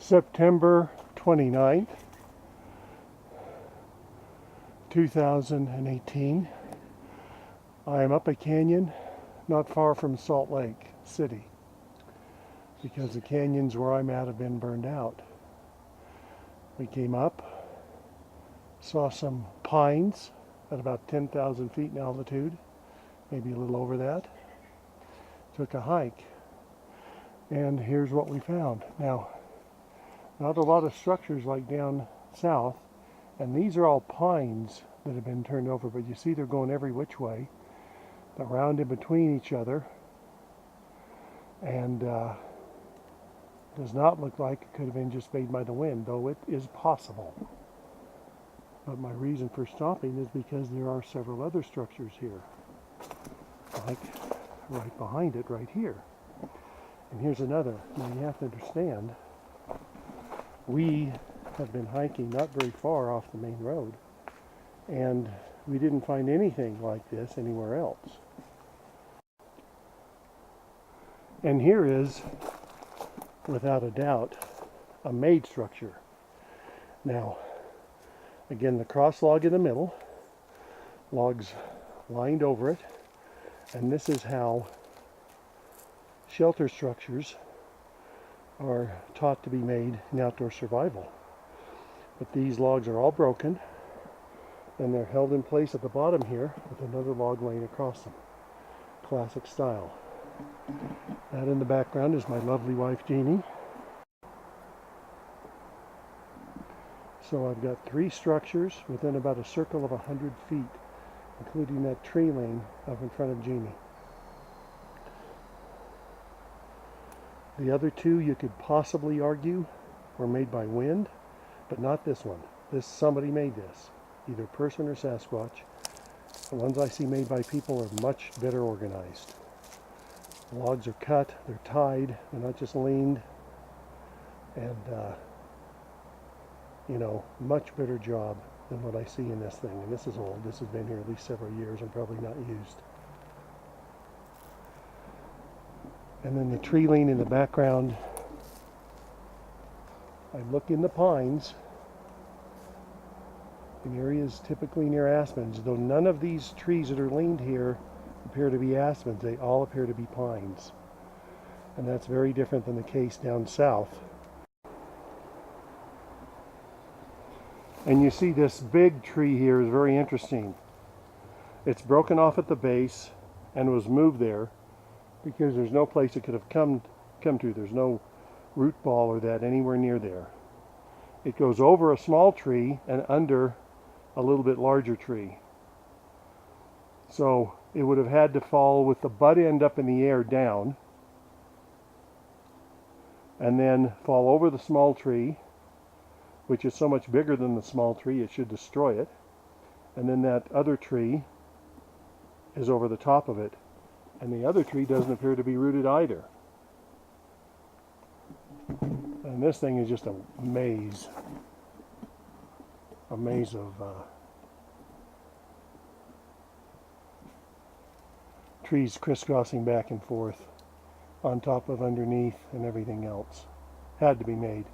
September 29th, 2018. I am up a canyon not far from Salt Lake City because the canyons where I'm at have been burned out. We came up, saw some pines at about 10,000 feet in altitude, maybe a little over that. Took a hike, and here's what we found. Now, not a lot of structures like down south, and these are all pines that have been turned over, but you see they're going every which way, around in between each other, and does not look like it could have been just made by the wind, though it is possible. But my reason for stopping is because there are several other structures here, like right behind it, right here. And here's another. Now you have to understand, we have been hiking not very far off the main road, and we didn't find anything like this anywhere else. And here is, without a doubt, a made structure. Now, again, the cross log in the middle, logs lined over it, and this is how shelter structures are taught to be made in outdoor survival. But these logs are all broken, and they're held in place at the bottom here with another log laying across them. Classic style. That in the background is my lovely wife Jeannie. So I've got 3 structures within about a circle of 100 feet, including that tree lane up in front of Jeannie. The other 2 you could possibly argue were made by wind, but not this one. Somebody made this, either person or Sasquatch. The ones I see made by people are much better organized. The logs are cut, they're tied, they're not just leaned, and much better job than what I see in this thing. And this is old. This has been here at least several years and probably not used. And then the tree lean in the background. I look in the pines in areas typically near aspens, though none of these trees that are leaned here appear to be aspens. They all appear to be pines. And that's very different than the case down south. And you see this big tree here is very interesting. It's broken off at the base and was moved there because there's no place it could have come to. There's no root ball or that anywhere near there. It goes over a small tree and under a little bit larger tree. So it would have had to fall with the butt end up in the air down, and then fall over the small tree, which is so much bigger than the small tree it should destroy it, and then that other tree is over the top of it, and the other tree doesn't appear to be rooted either. And this thing is just a maze of trees crisscrossing back and forth on top of, underneath, and everything else. Had to be made.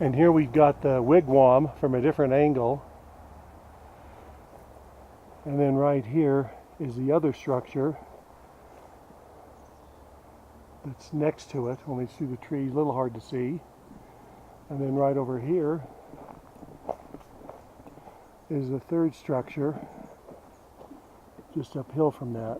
And here we've got the wigwam from a different angle. And then right here is the other structure that's next to it. Only through the trees, a little hard to see. And then right over here is the third structure, just uphill from that.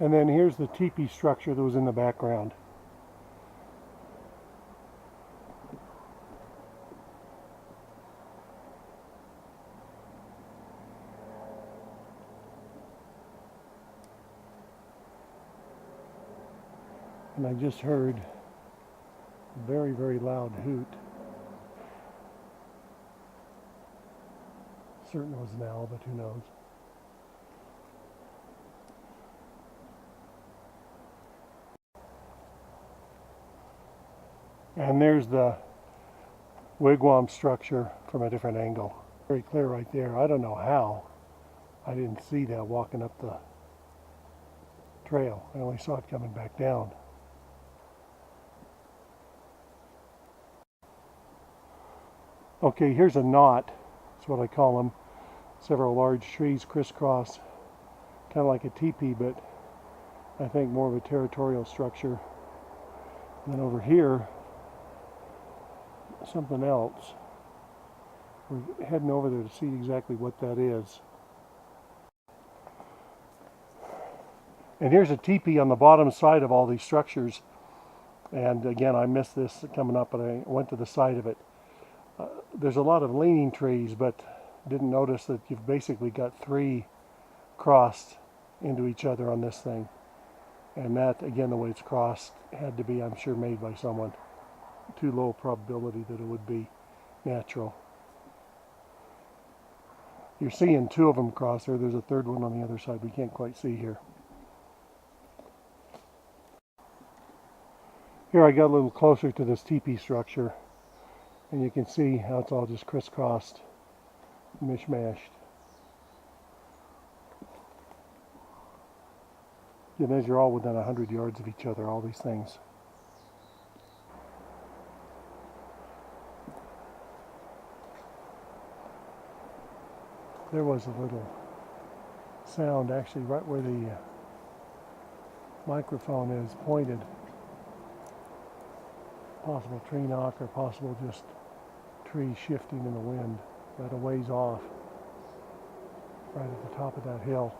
And then here's the teepee structure that was in the background. And I just heard a very, very loud hoot. Certain it was an owl, but who knows. And there's the wigwam structure from a different angle. Very clear right there. I don't know how. I didn't see that walking up the trail. I only saw it coming back down. Okay, here's a knot. That's what I call them. Several large trees crisscross, kind of like a teepee, but I think more of a territorial structure. And then over here, something else. We're heading over there to see exactly what that is. And here's a teepee on the bottom side of all these structures. And again, I missed this coming up, but I went to the side of it. There's a lot of leaning trees, but didn't notice that you've basically got three crossed into each other on this thing. And that, again, the way it's crossed, had to be, I'm sure, made by someone. Too low probability that it would be natural. You're seeing two of them cross there. There's a third one on the other side we can't quite see here. Here I got a little closer to this teepee structure, and you can see how it's all just crisscrossed, mishmashed. And as you're all within 100 yards of each other, all these things. There was a little sound actually right where the microphone is pointed. Possible tree knock or possible just trees shifting in the wind right a ways off, right at the top of that hill.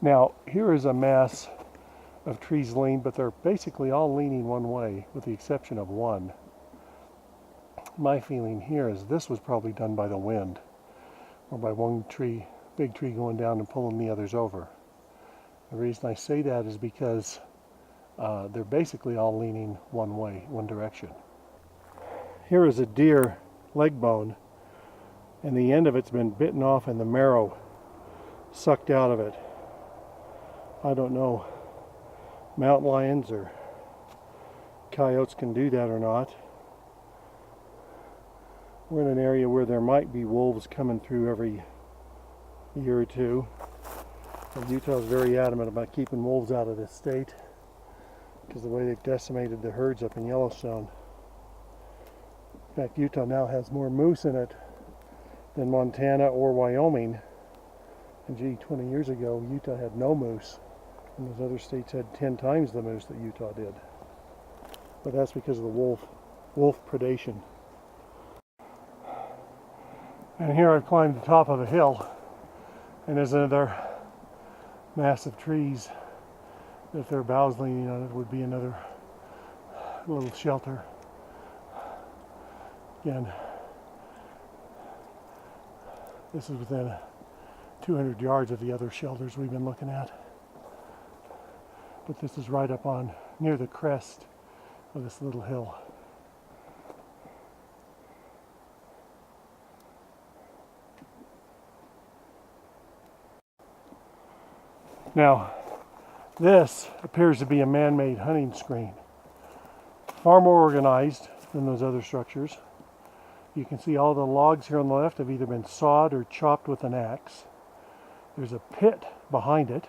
Now here is a mass of trees leaned, but they're basically all leaning one way with the exception of one. My feeling here is this was probably done by the wind, or by one tree, big tree going down and pulling the others over. The reason I say that is because they're basically all leaning one way, one direction. Here is a deer leg bone, and the end of it's been bitten off and the marrow sucked out of it. I don't know, mountain lions or coyotes can do that or not. We're in an area where there might be wolves coming through every year or two. And Utah is very adamant about keeping wolves out of this state because of the way they've decimated the herds up in Yellowstone. In fact, Utah now has more moose in it than Montana or Wyoming. And gee, 20 years ago, Utah had no moose. And those other states had 10 times the moose that Utah did. But that's because of the wolf predation. And here I've climbed the top of a hill, and there's another massive trees. If their boughs leaning on it, would be another little shelter. Again, this is within 200 yards of the other shelters we've been looking at. But this is right up on near the crest of this little hill. Now, this appears to be a man-made hunting screen. Far more organized than those other structures. You can see all the logs here on the left have either been sawed or chopped with an axe. There's a pit behind it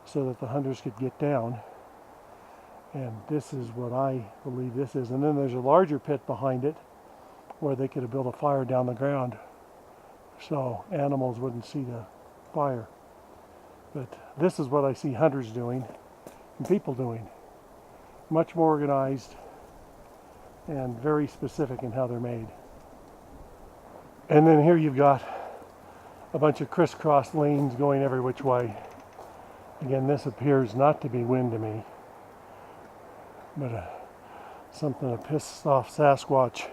so that the hunters could get down. And this is what I believe this is. And then there's a larger pit behind it where they could have built a fire down the ground so animals wouldn't see the fire. But this is what I see hunters doing and people doing. Much more organized and very specific in how they're made. And then here you've got a bunch of crisscross lanes going every which way. Again, this appears not to be wind to me, but something to piss off Sasquatch.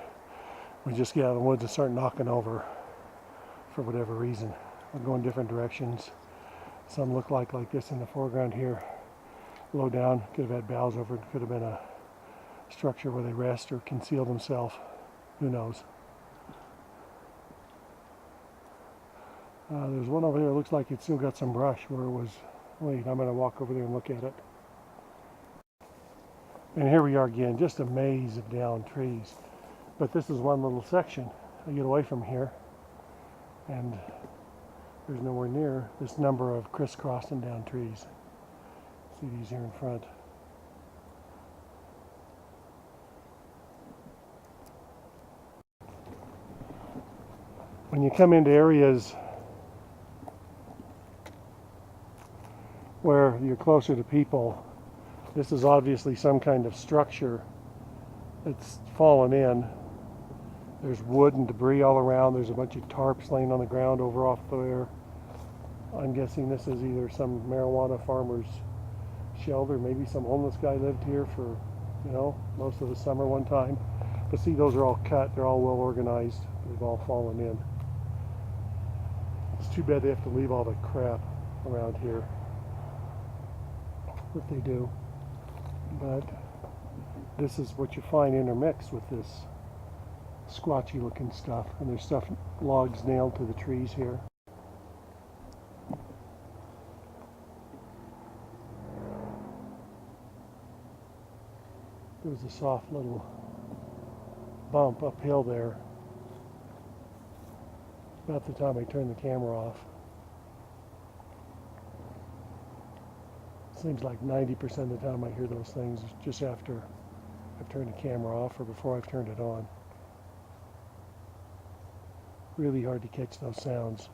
We just get out of the woods and start knocking over for whatever reason. We're going different directions. Some look like this in the foreground here. Low down, could have had boughs over it, could have been a structure where they rest or conceal themselves. Who knows? There's one over there that looks like it's still got some brush where it was Wait, I'm going to walk over there and look at it. And here we are again, just a maze of downed trees. But this is one little section. I get away from here, and there's nowhere near this number of crisscrossing down trees. See these here in front. When you come into areas where you're closer to people, this is obviously some kind of structure that's fallen in. There's wood and debris all around. There's a bunch of tarps laying on the ground over off there. I'm guessing this is either some marijuana farmer's shelter. Maybe some homeless guy lived here for, most of the summer one time. But see, those are all cut. They're all well organized. They've all fallen in. It's too bad they have to leave all the crap around here. What they do. But this is what you find intermixed with this squatchy looking stuff. And there's logs nailed to the trees here. There was a soft little bump uphill there about the time I turned the camera off. Seems like 90% of the time I hear those things just after I've turned the camera off or before I've turned it on. Really hard to catch those sounds.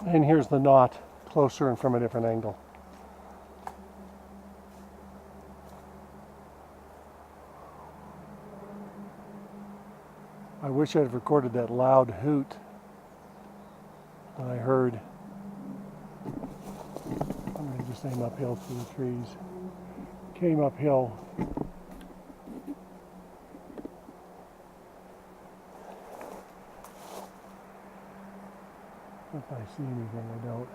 And here's the knot closer and from a different angle. I wish I'd have recorded that loud hoot that I heard. I'm going to just aim uphill through the trees. Came uphill. If I see anything, I don't.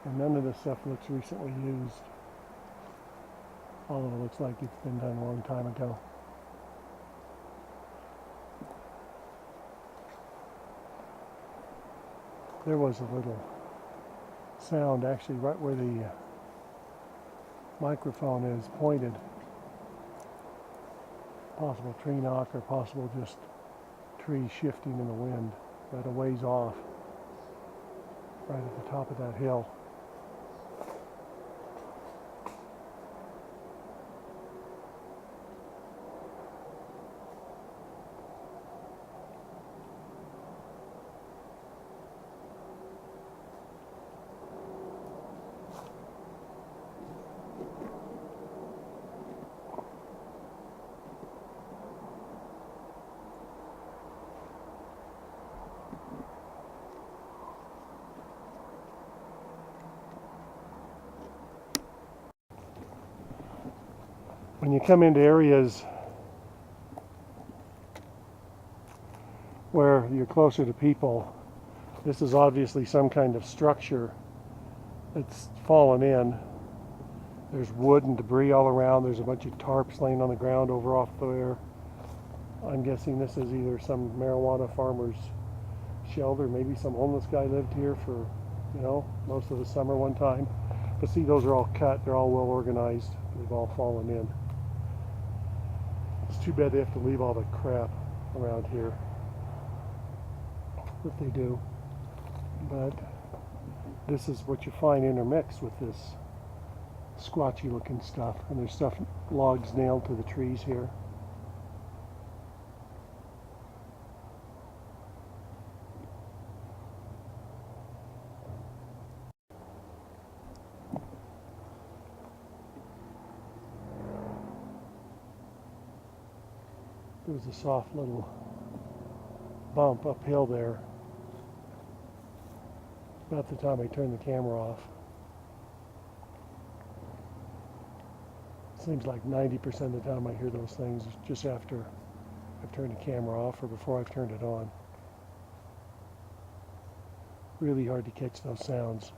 And none of this stuff looks recently used. All of it looks like it's been done a long time ago. There was a little sound actually right where the microphone is pointed. Possible tree knock or possible just trees shifting in the wind. Right a ways off, right at the top of that hill. When you come into areas where you're closer to people, this is obviously some kind of structure that's fallen in. There's wood and debris all around. There's a bunch of tarps laying on the ground over off there. I'm guessing this is either some marijuana farmer's shelter. Maybe some homeless guy lived here for, most of the summer one time. But see, those are all cut. They're all well organized. They've all fallen in. It's too bad they have to leave all the crap around here. What they do. But this is what you find intermixed with this squatchy looking stuff. And there's logs nailed to the trees here. There was a soft little bump uphill there about the time I turned the camera off. Seems like 90% of the time I hear those things just after I've turned the camera off or before I've turned it on. Really hard to catch those sounds.